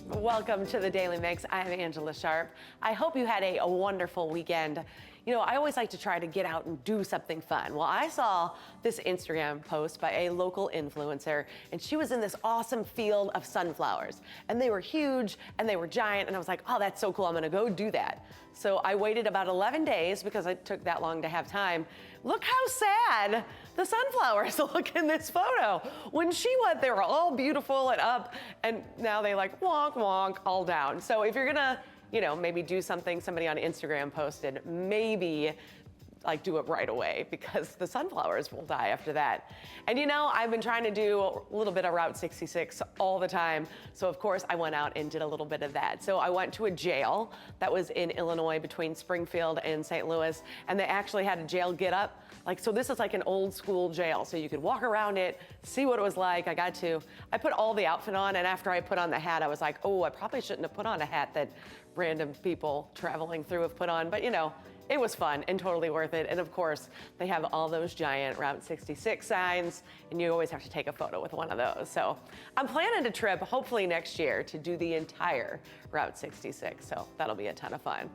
Welcome to the Daily Mix. I'm Angela Sharp. I hope you had a wonderful weekend. You know, I always like to try to get out and do something fun. Well, I saw this Instagram post by a local influencer, and she was in this awesome field of sunflowers. And they were huge, and they were giant, and I was like, oh, that's so cool, I'm gonna go do that. So I waited about 11 days because it took that long to have time. Look how sad the sunflowers look in this photo. When she went, they were all beautiful and up, and now they like wonk, wonk, all down. So if you're gonna, you know, maybe do something somebody on Instagram posted, maybe like do it right away because the sunflowers will die after that. And you know, I've been trying to do a little bit of Route 66 all the time. So of course I went out and did a little bit of that. So I went to a jail that was in Illinois between Springfield and St. Louis, and they actually had a jail get up. Like, so this is like an old school jail. So you could walk around it, see what it was like. I put all the outfit on, and after I put on the hat, I was like, oh, I probably shouldn't have put on a hat that random people traveling through have put on, but you know, it was fun and totally worth it. And of course, they have all those giant Route 66 signs, and you always have to take a photo with one of those. So I'm planning a trip, hopefully next year, to do the entire Route 66. So that'll be a ton of fun.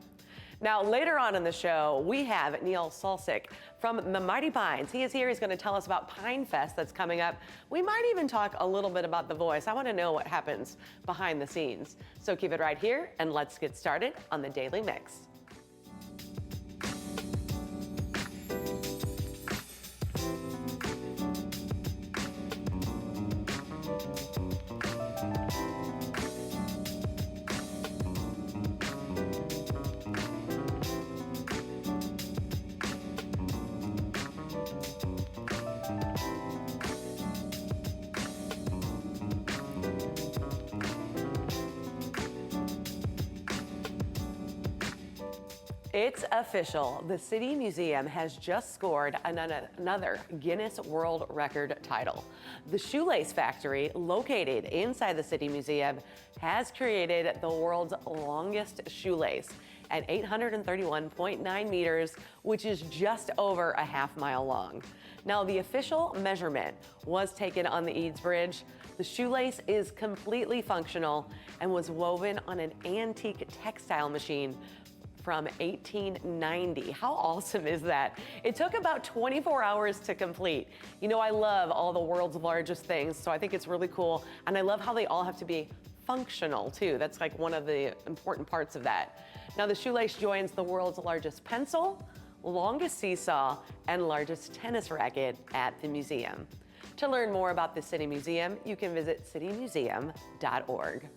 Now, later on in the show, we have Neil Salsich from the Mighty Pines. He is here. He's going to tell us about Pine Fest that's coming up. We might even talk a little bit about The Voice. I want to know what happens behind the scenes. So keep it right here, and let's get started on the Daily Mix. It's official. The City Museum has just scored another Guinness World Record title. The Shoelace Factory, located inside the City Museum, has created the world's longest shoelace at 831.9 meters, which is just over a half-mile long. Now, the official measurement was taken on the Eads Bridge. The shoelace is completely functional and was woven on an antique textile machine from 1890. How awesome is that? It took about 24 hours to complete. You know, I love all the world's largest things, so I think it's really cool. And I love how they all have to be functional too. That's like one of the important parts of that. Now, the shoelace joins the world's largest pencil, longest seesaw, and largest tennis racket at the museum. To learn more about the City Museum, you can visit citymuseum.org.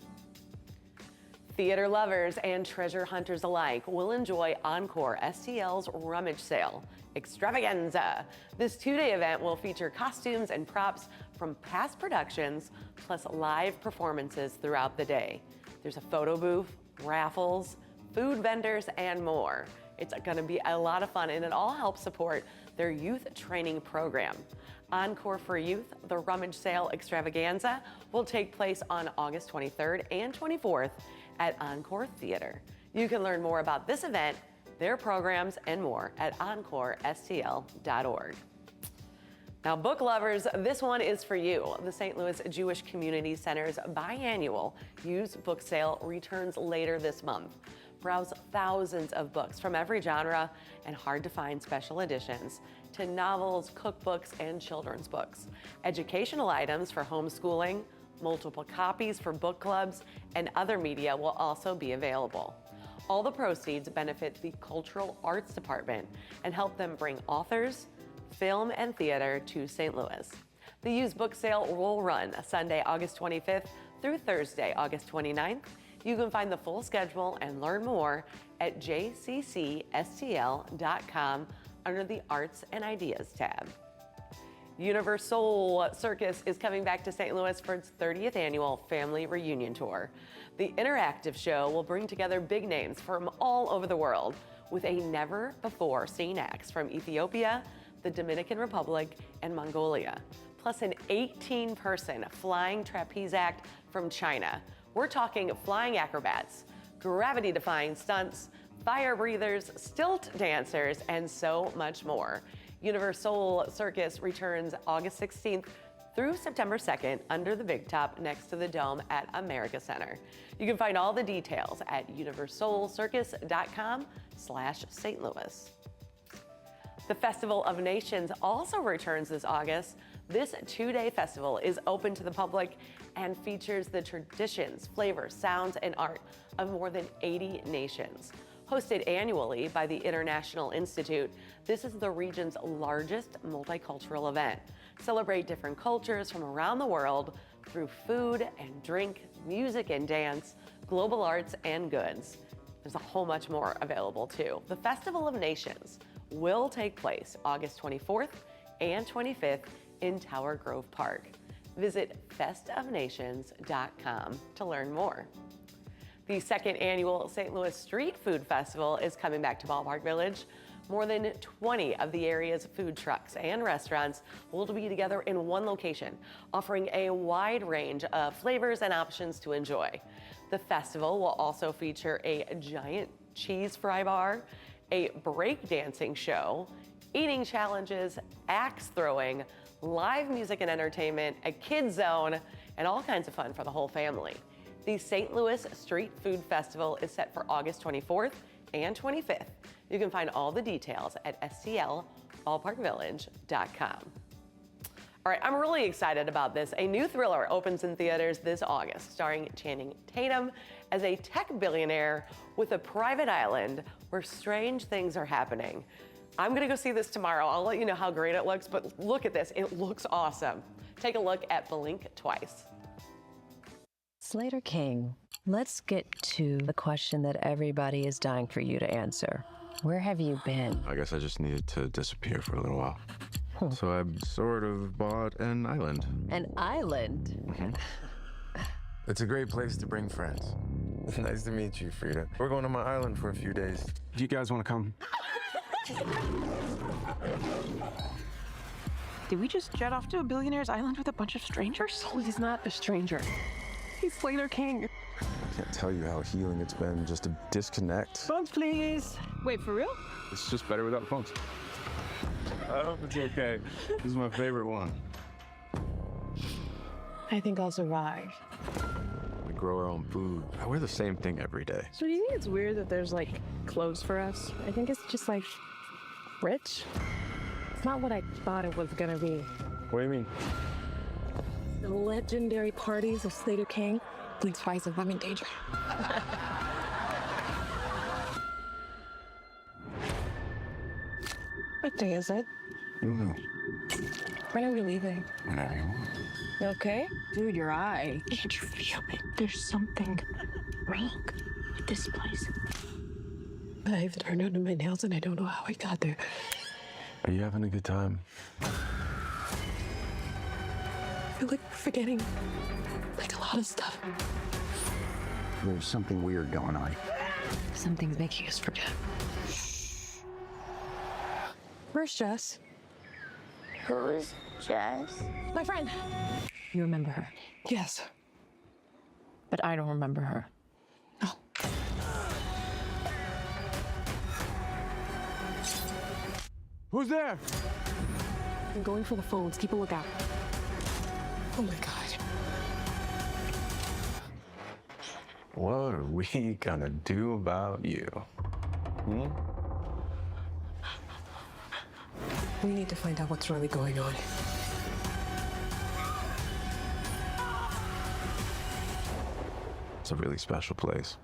Theater lovers and treasure hunters alike will enjoy EncoreSTL's Rummage sale, Extravaganza. This two-day event will feature costumes and props from past productions, plus live performances throughout the day. There's a photo booth, raffles, food vendors, and more. It's going to be a lot of fun, and it all helps support their youth training program. Encore for Youth, the Rummage Sale Extravaganza, will take place on August 23rd and 24th at Encore Theater. You can learn more about this event, their programs, and more at EncoreSTL.org. Now, book lovers, this one is for you. The St. Louis Jewish Community Center's biannual used book sale returns later this month. Browse thousands of books from every genre and hard-to-find special editions to novels, cookbooks, and children's books. Educational items for homeschooling, multiple copies for book clubs, and other media will also be available. All the proceeds benefit the Cultural Arts Department and help them bring authors, film, and theater to St. Louis. The used book sale will run Sunday, August 25th through Thursday, August 29th. You can find the full schedule and learn more at jccstl.com under the Arts and Ideas tab. UniverSoul Circus is coming back to St. Louis for its 30th annual Family Reunion Tour. The interactive show will bring together big names from all over the world with a never-before-seen acts from Ethiopia, the Dominican Republic, and Mongolia, plus an 18-person flying trapeze act from China. We're talking flying acrobats, gravity-defying stunts, fire breathers, stilt dancers, and so much more. UniverSoul Circus returns August 16th through September 2nd under the Big Top next to the Dome at America Center. You can find all the details at UniverSoulCircus.com/St. Louis. The Festival of Nations also returns this August. This two-day festival is open to the public and features the traditions, flavors, sounds, and art of more than 80 nations. Hosted annually by the International Institute, this is the region's largest multicultural event. Celebrate different cultures from around the world through food and drink, music and dance, global arts and goods. There's a whole much more available too. The Festival of Nations will take place August 24th and 25th in Tower Grove Park. Visit festofnations.com to learn more. The second annual St. Louis Street Food Festival is coming back to Ballpark Village. More than 20 of the area's food trucks and restaurants will be together in one location, offering a wide range of flavors and options to enjoy. The festival will also feature a giant cheese fry bar, a break dancing show, eating challenges, axe throwing, live music and entertainment, a kids zone, and all kinds of fun for the whole family. The St. Louis Street Food Festival is set for August 24th and 25th. You can find all the details at stlballparkvillage.com. All right, I'm really excited about this. A new thriller opens in theaters this August, starring Channing Tatum as a tech billionaire with a private island where strange things are happening. I'm gonna go see this tomorrow. I'll let you know how great it looks, but look at this, it looks awesome. Take a look at Blink Twice. Slater King, let's get to the question that everybody is dying for you to answer. Where have you been? I guess I just needed to disappear for a little while. So I sort of bought an island. An island? It's a great place to bring friends. Nice to meet you, Frida. We're going to my island for a few days. Do you guys want to come? Did we just jet off to a billionaire's island with a bunch of strangers? Oh, he's not a stranger. He's Slater King. I can't tell you how healing it's been just to disconnect. Phones, please. Wait, for real? It's just better without phones. I hope it's okay. This is my favorite one. I think I'll survive. We grow our own food. I wear the same thing every day. So do you think it's weird that there's like clothes for us? I think it's just like rich. It's not what I thought it was gonna be. What do you mean? The legendary parties of Slater King. Blink Twice if I'm in danger. What day is it? I don't know. When are we leaving? Whenever you want. You okay? Dude, your eye. Can't you feel it? There's something wrong with this place. I've turned under my nails and I don't know how I got there. Are you having a good time? I feel like we're forgetting like a lot of stuff. There's something weird going on. Something's making us forget. Where's Jess? Who's Jess? My friend. You remember her, Yes. but I don't remember her. Oh. Who's there? I'm going for the phones. Keep a lookout. Oh my God. What are we gonna do about you? We need to find out what's really going on. It's a really special place.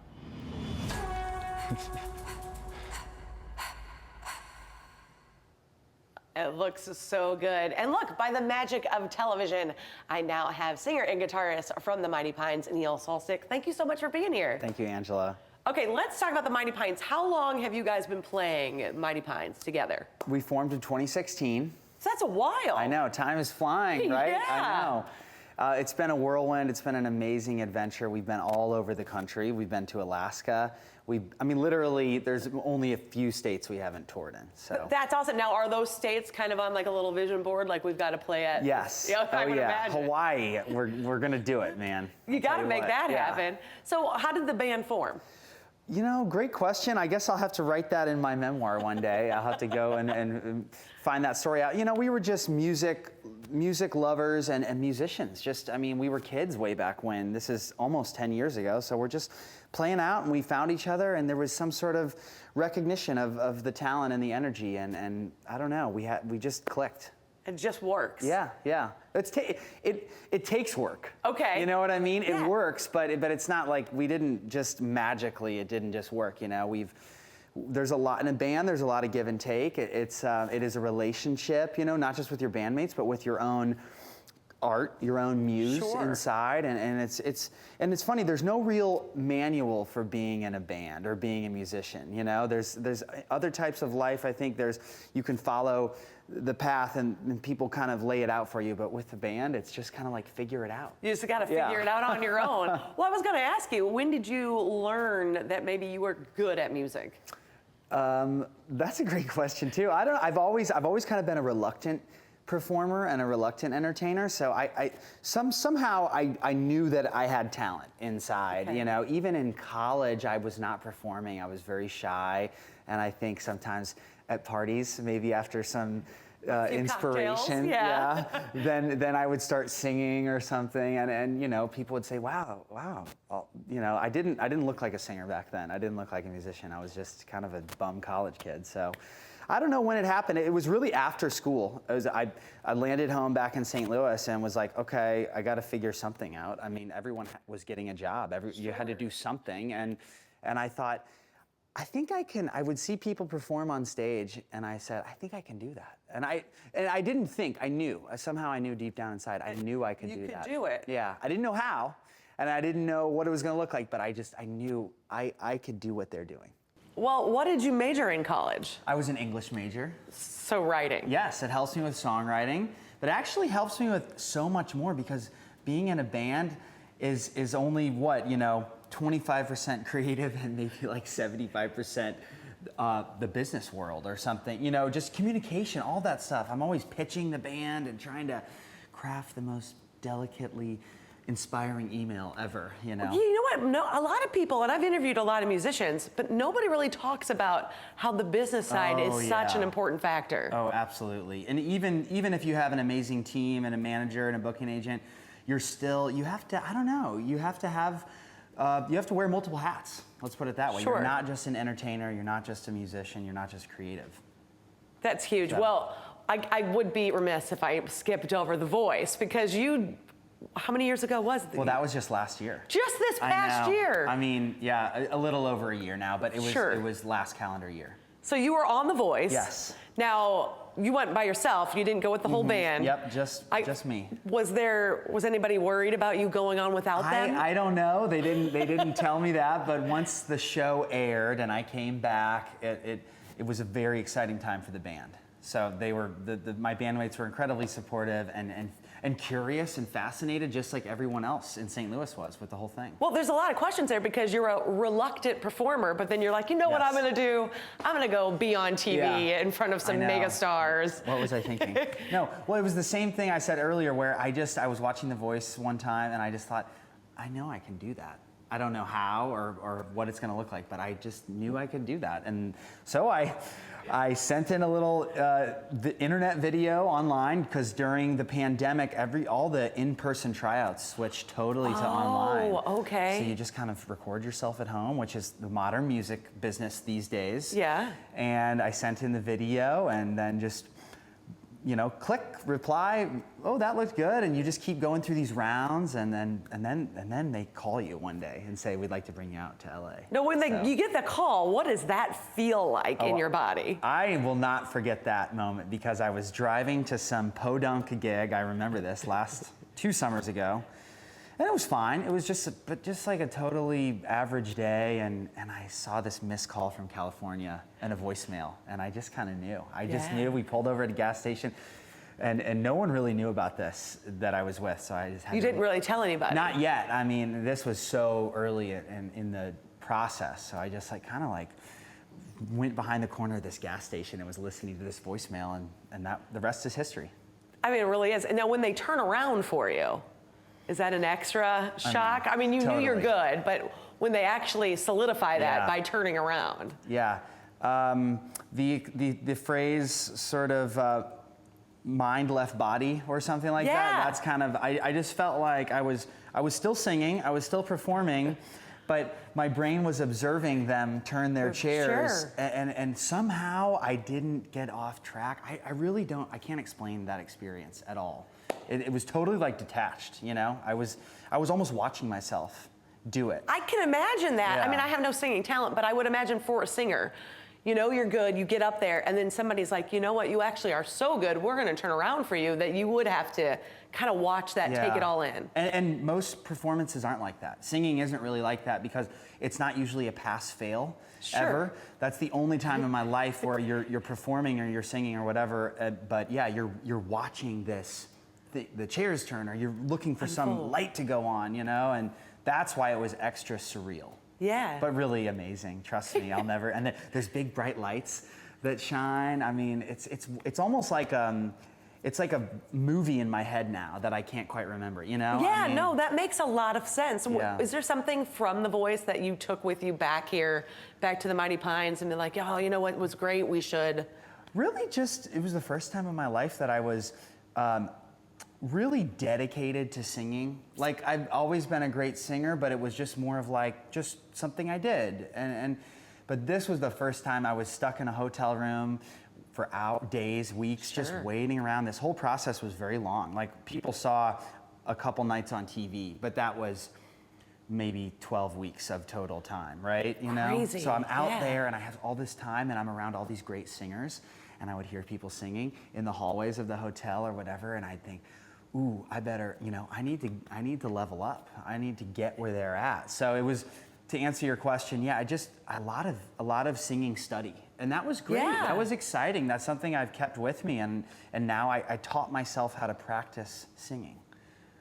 It looks so good. And look, by the magic of television, I now have singer and guitarist from the Mighty Pines, Neil Salsich. Thank you so much for being here. Thank you, Angela. Okay, let's talk about the Mighty Pines. How long have you guys been playing Mighty Pines together? We formed in 2016. So that's a while. I know, time is flying, right? Yeah. I know. It's been a whirlwind. It's been an amazing adventure. We've been all over the country. We've been to Alaska. I mean, literally, there's only a few states we haven't toured in. So That's awesome. Now, are those states kind of on like a little vision board, like we've got to play at? yes. Yeah, I would yeah. imagine. Hawaii. We're gonna do it, man. You got to make that Yeah. happen. So, how did the band form? You know, great question. I guess I'll have to write that in my memoir one day. I'll have to go and find that story out. You know, we were just music music lovers and musicians. Just, I mean, we were kids way back when. This is almost 10 years ago. So we're just playing out, and we found each other, and there was some sort of recognition of the talent and the energy, and I don't know, we just clicked. It just works. Yeah. It takes work. Okay. You know what I mean? Yeah. It works, but it's not like we didn't just magically. It didn't just work. You know, there's a lot in a band. There's a lot of give and take. It is a relationship. You know, not just with your bandmates, but with your own art, your own muse inside, and it's funny. There's no real manual for being in a band or being a musician. You know, there's other types of life. I think you can follow the path and people kind of lay it out for you, but with the band, it's just kind of like figure it out. You just got to figure it out on your own. Well, I was going to ask you, when did you learn that maybe you were good at music? That's a great question too. I've always kind of been a reluctant performer and a reluctant entertainer. So somehow I knew that I had talent inside. Okay. You know, even in college, I was not performing. I was very shy, and I think sometimes at parties, maybe after some inspiration, then I would start singing or something, and you know, people would say, wow. Well, you know, I didn't look like a singer back then. I didn't look like a musician. I was just kind of a bum college kid. So I don't know when it happened. It was really after school. I landed home back in St. Louis and was like, okay, I got to figure something out. I mean, everyone was getting a job. You had to do something, and I thought, I think I can. I would see people perform on stage, and I said, I think I can do that. And I didn't think. I knew. Somehow I knew deep down inside. I knew I could do that. You could do it. Yeah. I didn't know how, and I didn't know what it was going to look like, but I knew I could do what they're doing. Well, what did you major in college? I was an English major. So writing. Yes, it helps me with songwriting, but it actually helps me with so much more, because being in a band is only what, you know, 25% creative and maybe like 75% the business world or something. You know, just communication, all that stuff. I'm always pitching the band and trying to craft the most delicately inspiring email ever, you know. You know what? No, a lot of people, and I've interviewed a lot of musicians, but nobody really talks about how the business side is such an important factor. Oh, absolutely. And even if you have an amazing team and a manager and a booking agent, you have to, I don't know, you have to wear multiple hats. Let's put it that way. Sure. You're not just an entertainer, you're not just a musician, you're not just creative. That's huge. So. Well, I would be remiss if I skipped over The Voice, because how many years ago was it? Well, that was just last year. Just this past year? I mean, yeah, a little over a year now, but it was last calendar year. So you were on The Voice. Yes. Now, you went by yourself. You didn't go with the whole band. Yep, just me. Was anybody worried about you going on without them? I don't know. They didn't tell me that, but once the show aired and I came back, it was a very exciting time for the band. So they were my bandmates were incredibly supportive and curious and fascinated, just like everyone else in St. Louis was with the whole thing. Well, there's a lot of questions there, because you're a reluctant performer, but then you're like, you know what I'm going to do? I'm going to go be on TV in front of some mega stars. What was I thinking? No, well, it was the same thing I said earlier, where I was watching The Voice one time, and I just thought, I know I can do that. I don't know how or what it's going to look like, but I just knew I could do that. And so I sent in a little internet video online, because during the pandemic, all the in-person tryouts switched totally to online. Oh, okay. So you just kind of record yourself at home, which is the modern music business these days. Yeah. And I sent in the video, and then just, you know, click, reply, oh, that looked good, and you just keep going through these rounds, and then they call you one day and say, we'd like to bring you out to LA. No, when you get the call, what does that feel like in your body? I will not forget that moment, because I was driving to some podunk gig. I remember this 2 summers ago. And it was fine. It was just like a totally average day, and I saw this missed call from California and a voicemail, and I just kind of knew. I just knew. We pulled over at a gas station, and no one really knew about this that I was with, so I just had You didn't really tell anybody? Not yet. I mean, this was so early in the process, so I just went behind the corner of this gas station and was listening to this voicemail, and the rest is history. I mean, it really is. And now when they turn around for you, is that an extra shock? I mean, you knew you're good, but when they actually solidify that by turning around. Yeah. The phrase sort of, mind left body or something like that. That's kind of, I just felt like I was still singing, I was still performing, but my brain was observing them turn their chairs, and somehow I didn't get off track. I really don't, I can't explain that experience at all. It was totally like detached, you know? I was almost watching myself do it. I can imagine that. Yeah. I mean, I have no singing talent, but I would imagine for a singer, you know you're good, you get up there, and then somebody's like, you know what, you actually are so good, we're gonna turn around for you, that you would have to kind of watch that, take it all in. And most performances aren't like that. Singing isn't really like that because it's not usually a pass-fail ever. That's the only time in my life where you're performing or you're singing or whatever, but yeah, you're watching this, the chairs turn, or you're looking for some light to go on, you know, and that's why it was extra surreal. Yeah. But really amazing, trust me, I'll never, and there's big bright lights that shine. I mean, it's almost like, it's like a movie in my head now that I can't quite remember, you know? Yeah, I mean, no, that makes a lot of sense. Yeah. Is there something from The Voice that you took with you back here, back to the Mighty Pines, and be like, oh, you know what was great, we should? Really just, it was the first time in my life that I was really dedicated to singing. Like, I've always been a great singer, but it was just more of like, just something I did. But this was the first time I was stuck in a hotel room for days, weeks, just waiting around. This whole process was very long. Like, people saw a couple nights on TV, but that was maybe 12 weeks of total time, right? You know? Crazy. So I'm out there and I have all this time and I'm around all these great singers, and I would hear people singing in the hallways of the hotel or whatever, and I'd think, ooh, I better, you know, I need to level up. I need to get where they're at. So it was, to answer your question, yeah, a lot of singing study. And that was great. Yeah. That was exciting. That's something I've kept with me, and now I taught myself how to practice singing,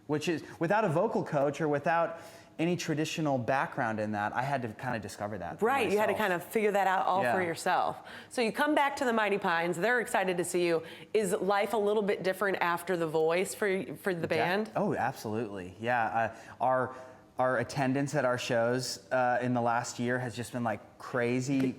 which is, without a vocal coach or without any traditional background in that, I had to kind of discover that. Right, you had to kind of figure that out all for Yeah. yourself. So you come back to the Mighty Pines, they're excited to see you. Is life a little bit different after The Voice for the band? Oh, absolutely. Yeah, our attendance at our shows in the last year has just been like crazy,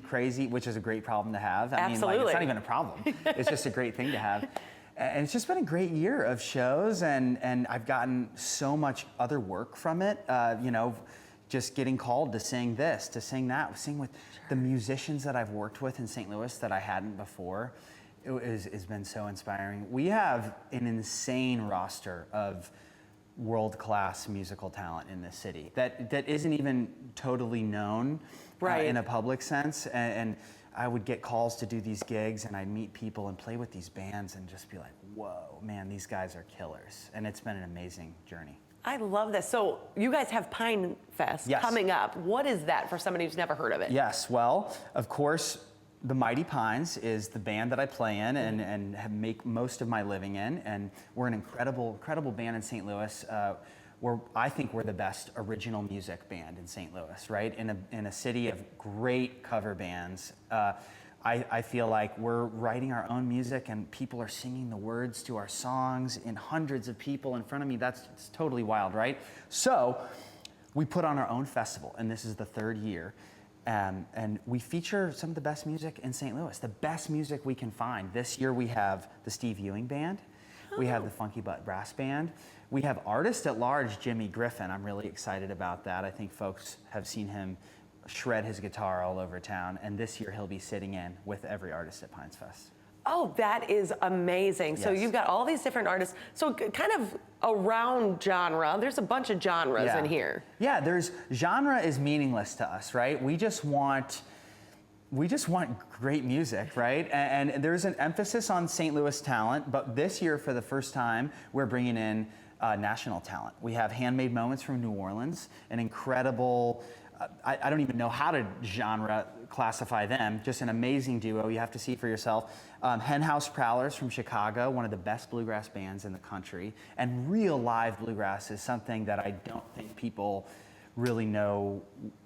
which is a great problem to have. I mean, like, it's not even a problem. It's just a great thing to have. And it's just been a great year of shows, and I've gotten so much other work from it. You know, just getting called to sing this, to sing that, sing with the musicians that I've worked with in St. Louis that I hadn't before. It's been so inspiring. We have an insane roster of world-class musical talent in this city that isn't even totally known in a public sense. And I would get calls to do these gigs, and I'd meet people and play with these bands and just be like, whoa, man, these guys are killers. And it's been an amazing journey. I love this. So you guys have Pine Fest coming up. What is that for somebody who's never heard of it? Yes, well, of course, the Mighty Pines is the band that I play in and make most of my living in. And we're an incredible band in St. Louis. I think we're the best original music band in St. Louis, right? In a city of great cover bands. I feel like we're writing our own music and people are singing the words to our songs in hundreds of people in front of me. It's totally wild, right? So we put on our own festival, and this is the third year. And we feature some of the best music in St. Louis, the best music we can find. This year we have the Steve Ewing Band. We have the Funky Butt Brass Band. We have artist at large, Jimmy Griffin. I'm really excited about that. I think folks have seen him shred his guitar all over town. And this year he'll be sitting in with every artist at Pines Fest. Oh, that is amazing. So you've got all these different artists. So kind of around genre, there's a bunch of genres in here. Yeah, genre is meaningless to us, right? We just want great music, right? And there's an emphasis on St. Louis talent, but this year, for the first time, we're bringing in national talent. We have Handmade Moments from New Orleans, an incredible, I don't even know how to genre classify them, just an amazing duo. You have to see for yourself. Henhouse Prowlers from Chicago, one of the best bluegrass bands in the country. And real live bluegrass is something that I don't think people really know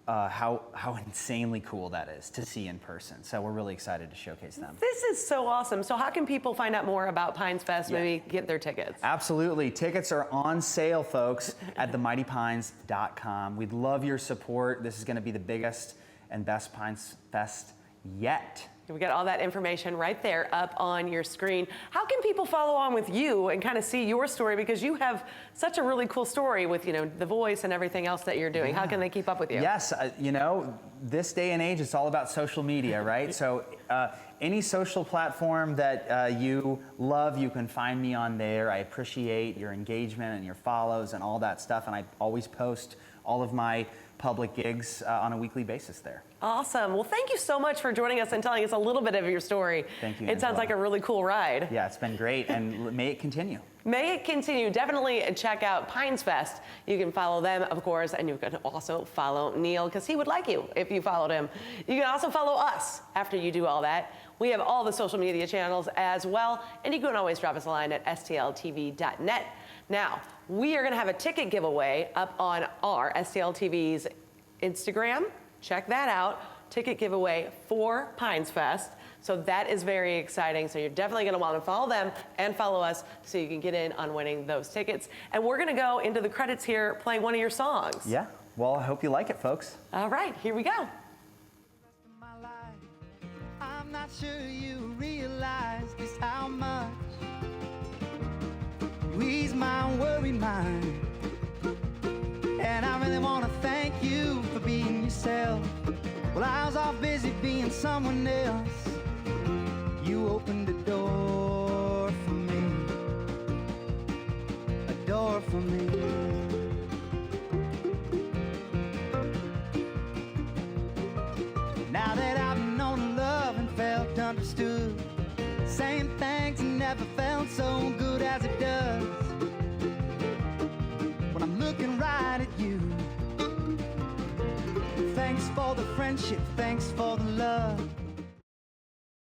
how insanely cool that is to see in person. So we're really excited to showcase them. This is so awesome. So how can people find out more about Pines Fest, maybe get their tickets? Absolutely. Tickets are on sale, folks, at themightypines.com. We'd love your support. This is going to be the biggest and best Pines Fest yet. We got all that information right there up on your screen. How can people follow on with you and kind of see your story? Because you have such a really cool story with, the voice and everything else that you're doing. How can they keep up with you? Yes, this day and age, it's all about social media, right? So any social platform that you love, you can find me on there. I appreciate your engagement and your follows and all that stuff. And I always post all of my public gigs on a weekly basis there. Awesome. Well, thank you so much for joining us and telling us a little bit of your story. Thank you, It sounds Angela. like a really cool ride. Yeah, it's been great, and may it continue. May it continue. Definitely check out Pines Fest. You can follow them, of course, and you can also follow Neil, because he would like you if you followed him. You can also follow us after you do all that. We have all the social media channels as well, and you can always drop us a line at stltv.net. Now, we are going to have a ticket giveaway up on our STL TV's Instagram. Check that out. Ticket giveaway for Pines Fest. So that is very exciting. So you're definitely going to want to follow them and follow us so you can get in on winning those tickets. And we're going to go into the credits here playing one of your songs. Yeah, well, I hope you like it, folks. All right, here we go. I'm not sure you realize just how much you ease my worried mind. And I really want to thank you for being yourself. Well, I was all busy being someone else. You opened a door for me, a door for me. Now that I've known love and felt understood, same things never felt so good as it does when I'm looking right at you. Thanks for the friendship, thanks for the love.